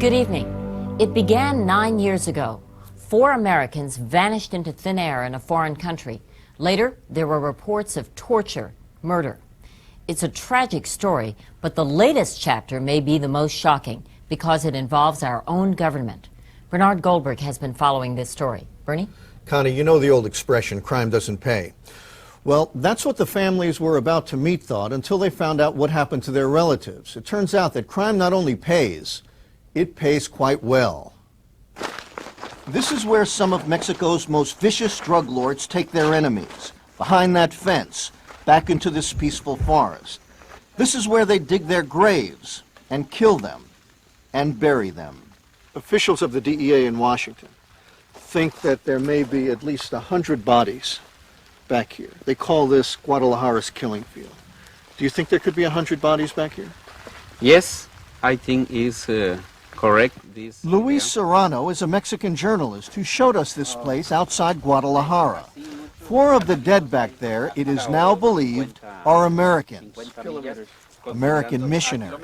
Good evening. It began 9 years ago. 4 Americans vanished into thin air in a foreign country. Later, there were reports of torture, murder. It's a tragic story, but the latest chapter may be the most shocking because it involves our own government. Bernard Goldberg has been following this story. Bernie? Connie, you know the old expression, crime doesn't pay. Well, that's what the families were about to meet thought until they found out what happened to their relatives. It turns out that crime not only pays, it pays quite well. This is where some of Mexico's most vicious drug lords take their enemies, behind that fence, back into this peaceful forest. This is where they dig their graves and kill them and bury them. Officials of the DEA in Washington think that there may be at least 100 bodies back here. They call this Guadalajara's killing field. Do you think there could be 100 bodies back here? Yes, I think it's correct. Luis Serrano is a Mexican journalist who showed us this place outside Guadalajara. 4 of the dead back there, it is now believed, are Americans. American missionaries.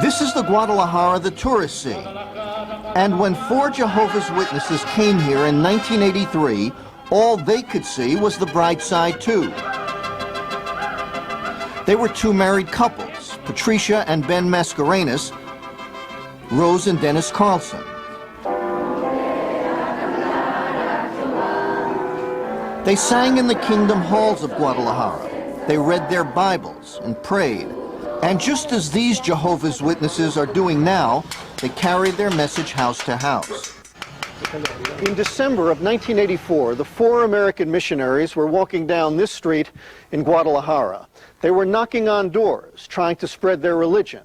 This is the Guadalajara the tourists see. And when 4 Jehovah's Witnesses came here in 1983, all they could see was the bright side too. They were 2 married couples, Patricia and Ben Mascarenas, Rose and Dennis Carlson. They sang in the kingdom halls of Guadalajara. They read their Bibles and prayed. And just as these Jehovah's Witnesses are doing now, they carried their message house to house. In December of 1984, the 4 American missionaries were walking down this street in Guadalajara. They were knocking on doors, trying to spread their religion,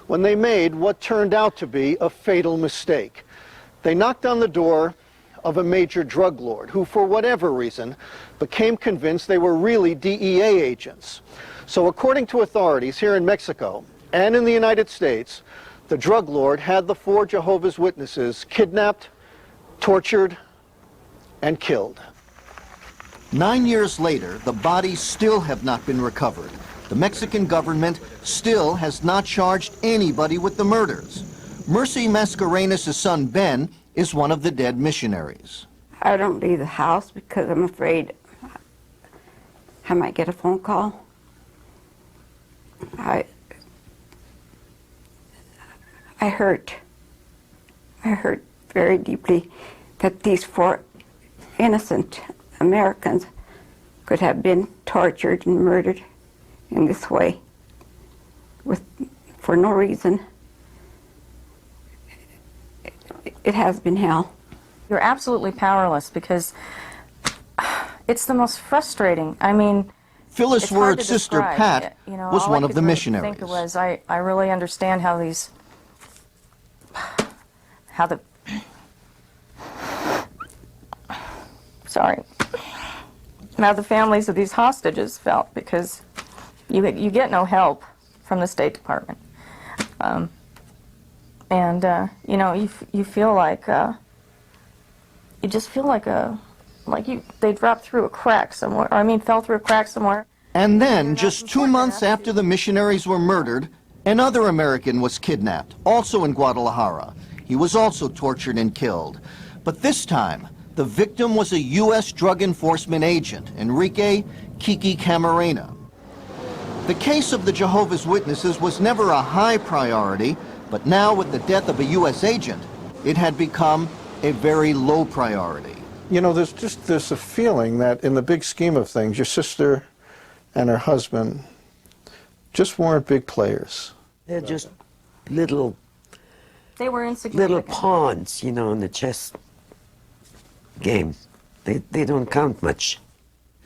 when they made what turned out to be a fatal mistake. They knocked on the door of a major drug lord who, for whatever reason, became convinced they were really DEA agents. So according to authorities here in Mexico and in the United States, the drug lord had the 4 Jehovah's Witnesses kidnapped, tortured, and killed. 9 years later, the bodies still have not been recovered. The Mexican government still has not charged anybody with the murders. Mercy Mascarenas' son, Ben, is one of the dead missionaries. I don't leave the house because I'm afraid I might get a phone call. I hurt very deeply that these 4 innocent Americans could have been tortured and murdered in this way for no reason. It has been hell. You're absolutely powerless because it's the most frustrating. I mean, Phyllis Word's sister, Pat, was one of the missionaries. All I could think was, I really understand how now the families of these hostages felt, because you get no help from the State Department. You feel like, you just feel like they dropped through a crack somewhere, fell through a crack somewhere. And then, just 2 months after the missionaries were murdered, another American was kidnapped, also in Guadalajara. He was also tortured and killed. But this time, the victim was a U.S. drug enforcement agent, Enrique Kiki Camarena. The case of the Jehovah's Witnesses was never a high priority, but now with the death of a U.S. agent, it had become a very low priority. You know, there's a feeling that in the big scheme of things, your sister and her husband just weren't big players. They're just little pawns, in the chess game. They don't count much.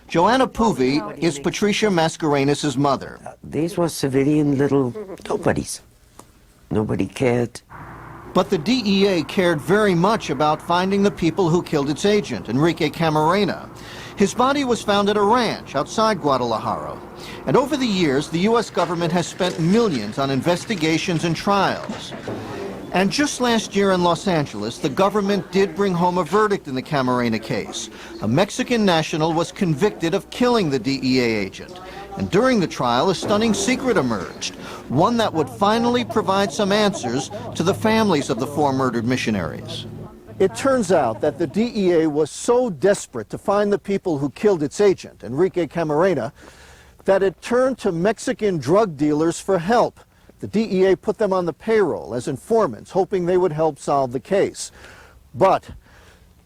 Joanna Puvi is Patricia Mascarenas' mother. These were civilian little nobodies. Nobody cared. But the DEA cared very much about finding the people who killed its agent, Enrique Camarena. His body was found at a ranch outside Guadalajara. And over the years, the U.S. government has spent millions on investigations and trials. And just last year in Los Angeles, the government did bring home a verdict in the Camarena case. A Mexican national was convicted of killing the DEA agent. And during the trial, a stunning secret emerged, one that would finally provide some answers to the families of the 4 murdered missionaries. It turns out that the DEA was so desperate to find the people who killed its agent, Enrique Camarena, that it turned to Mexican drug dealers for help. The DEA put them on the payroll as informants, hoping they would help solve the case. But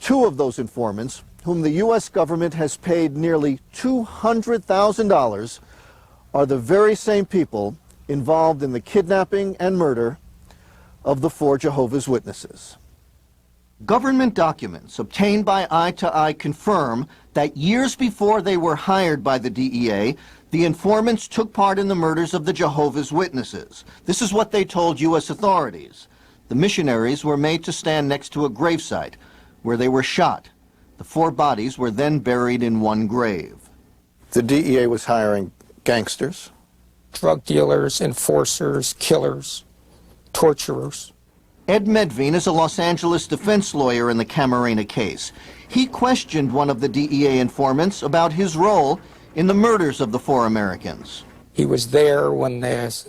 2 of those informants, whom the U.S. government has paid nearly $200,000, are the very same people involved in the kidnapping and murder of the 4 Jehovah's Witnesses. Government documents obtained by Eye confirm that years before they were hired by the DEA, the informants took part in the murders of the Jehovah's Witnesses. This is what they told U.S. authorities. The missionaries were made to stand next to a gravesite where they were shot. The 4 bodies were then buried in one grave. The DEA was hiring gangsters, drug dealers, enforcers, killers, torturers. Ed Medvine is a Los Angeles defense lawyer in the Camarena case. He questioned one of the DEA informants about his role in the murders of the 4 Americans. He was there when the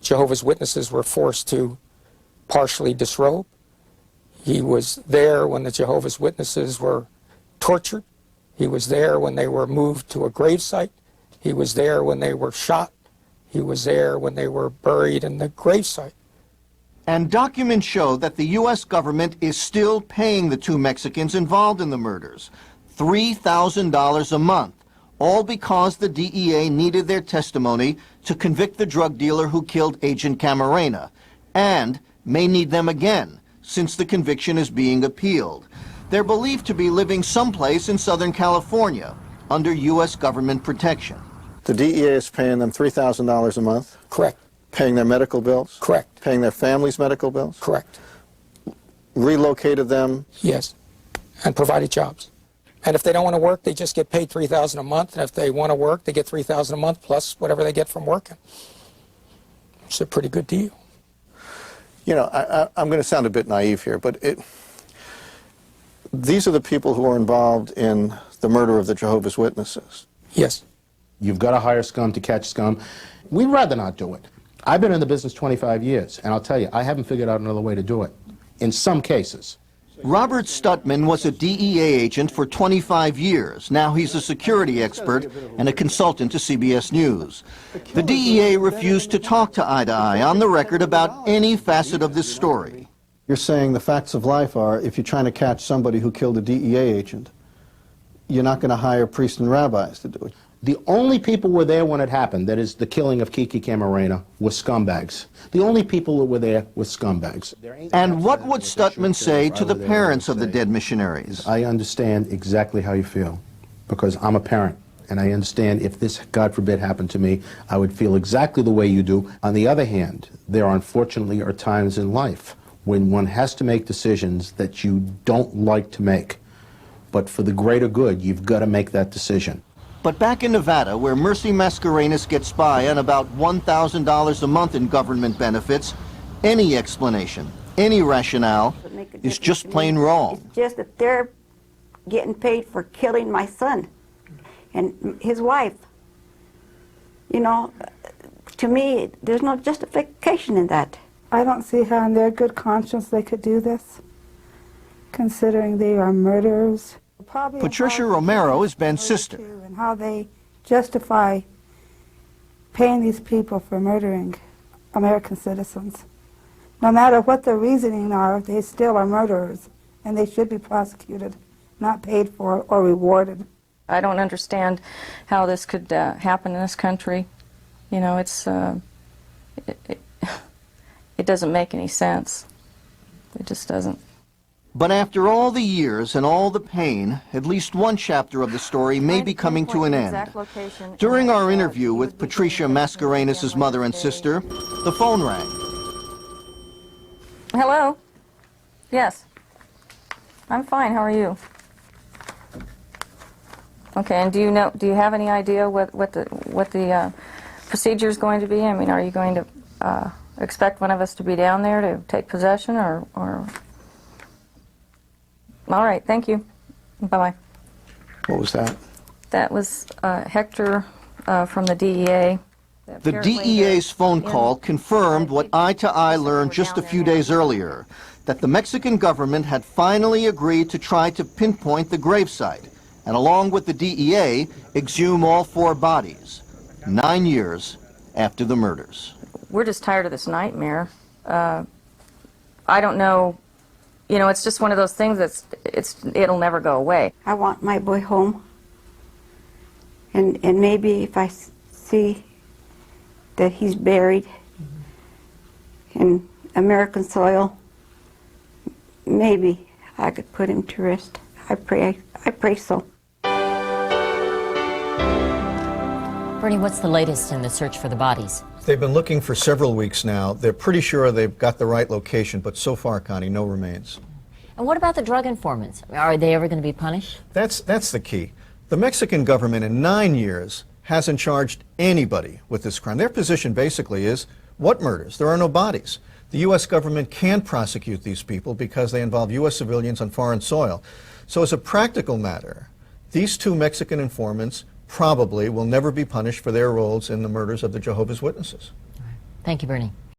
Jehovah's Witnesses were forced to partially disrobe. He was there when the Jehovah's Witnesses were tortured. He was there when they were moved to a gravesite. He was there when they were shot. He was there when they were buried in the gravesite. And documents show that the U.S. government is still paying the 2 Mexicans involved in the murders $3,000 a month, all because the DEA needed their testimony to convict the drug dealer who killed Agent Camarena, and may need them again, since the conviction is being appealed. They're believed to be living someplace in Southern California, under U.S. government protection. The DEA is paying them $3,000 a month? Correct. Paying their medical bills? Correct. Paying their families' medical bills? Correct. Relocated them? Yes, and provided jobs. And if they don't want to work, they just get paid $3,000 a month, and if they want to work, they get $3,000 a month plus whatever they get from working. It's a pretty good deal. You know, I'm going to sound a bit naive here, but these are the people who are involved in the murder of the Jehovah's Witnesses. Yes. You've got to hire scum to catch scum. We'd rather not do it. I've been in the business 25 years, and I'll tell you, I haven't figured out another way to do it, in some cases. Robert Stutman was a DEA agent for 25 years. Now he's a security expert and a consultant to CBS News. The DEA refused to talk to Eye on the record about any facet of this story. You're saying the facts of life are, if you're trying to catch somebody who killed a DEA agent, you're not going to hire priests and rabbis to do it. The only people who were there when it happened, that is the killing of Kiki Camarena, were scumbags. The only people who were there were scumbags. And what would Stutman say to the parents of the dead missionaries? I understand exactly how you feel, because I'm a parent, and I understand if this, God forbid, happened to me, I would feel exactly the way you do. On the other hand, there unfortunately are times in life when one has to make decisions that you don't like to make. But for the greater good, you've got to make that decision. But back in Nevada, where Mercy Mascarenas gets by on about $1,000 a month in government benefits, any explanation, any rationale is just plain wrong. It's just that they're getting paid for killing my son and his wife. You know, to me, there's no justification in that. I don't see how in their good conscience they could do this, considering they are murderers. Patricia Romero is Ben's sister. And how they justify paying these people for murdering American citizens. No matter what their reasoning are, they still are murderers, and they should be prosecuted, not paid for or rewarded. I don't understand how this could happen in this country. You know, it's it doesn't make any sense. It just doesn't. But after all the years and all the pain, at least one chapter of the story may be coming to an end. During our interview with Patricia Mascarenas' mother and sister, the phone rang. Hello? Yes. I'm fine. How are you? Okay, and do you have any idea what the procedure is going to be? I mean, are you going to expect one of us to be down there to take possession, or? All right, thank you. Bye-bye. What was that? That was Hector from the DEA. The DEA's phone call confirmed what Eye to Eye learned just a few days earlier, that the Mexican government had finally agreed to try to pinpoint the gravesite, and along with the DEA, exhume all 4 bodies, 9 years after the murders. We're just tired of this nightmare. I don't know, you know, it's just one of those things it'll never go away. I want my boy home. And maybe if I see that he's buried in American soil, maybe I could put him to rest. I pray so. Bernie, what's the latest in the search for the bodies? They've been looking for several weeks now. They're pretty sure they've got the right location, but so far, Connie, no remains. And what about the drug informants? Are they ever going to be punished? That's the key. The Mexican government in 9 years hasn't charged anybody with this crime. Their position basically is, what murders? There are no bodies. The U.S. government can't prosecute these people because they involve U.S. civilians on foreign soil. So as a practical matter, these 2 Mexican informants probably will never be punished for their roles in the murders of the Jehovah's Witnesses. Thank you, Bernie.